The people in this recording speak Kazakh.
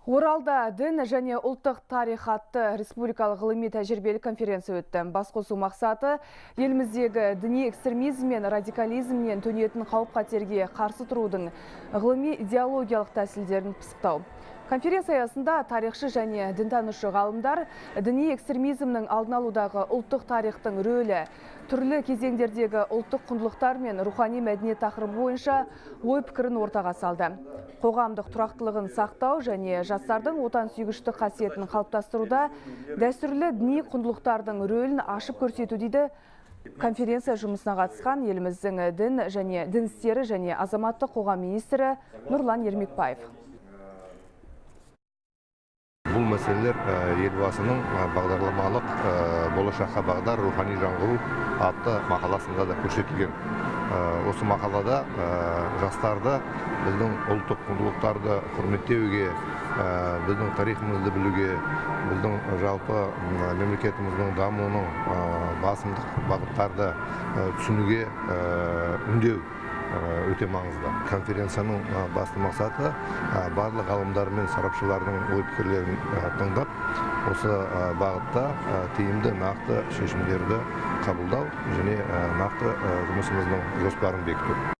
Оралда дін және ұлттық тарих атты республикалық ғылыми тәжірибелік конференция өтті. Басқосу мақсаты еліміздегі діни экстремизм мен радикализмнен төнетін қауіп-қатерге қарсы тұрудың ғылыми идеологиялық тәсілдерін пысықтау. Конференция аясында тарихшы және дінтанушы ғалымдар діни экстремизмнің алдын алудағы ұлттық тарихтың рөлі, түрлі кезеңдердегі ұлттық құндылықтар мен рухани мәдениет тақырыбы бойынша ой пікірін ортаға салды. Қоғамдық тұрақтылығын сақтау және жастардың отансүйгіштік қасиетін қалыптастыруда дәстүрлі діни құндылықтардың рөлін ашып көрсету дейді конференция жұмысына қатысқан еліміздің дін істері және азаматтық қоғам министрі Нұрлан Ермекбаев. Бұл мәселелер елбасының бағдарламалық болашаққа бағдар рухани жаңғыру атты мақаласында да көрсетілген. Осы мақалада жастарды біздің ұлттық құндылықтарды құрметтеуге, біздің тарихымызды білуге, біздің жалпы мемлекетіміздің дамуының басымдық бағыттарды түсінуге үндеу өте маңызды. Конференцияның басты мақсаты барлық ғалымдар мен сарапшылардың ой пікірлерін тыңдап, осы бағытта тиімді нақты шешімдерді қабылдау және нақты жұмысымыздың жоспарын бекіту.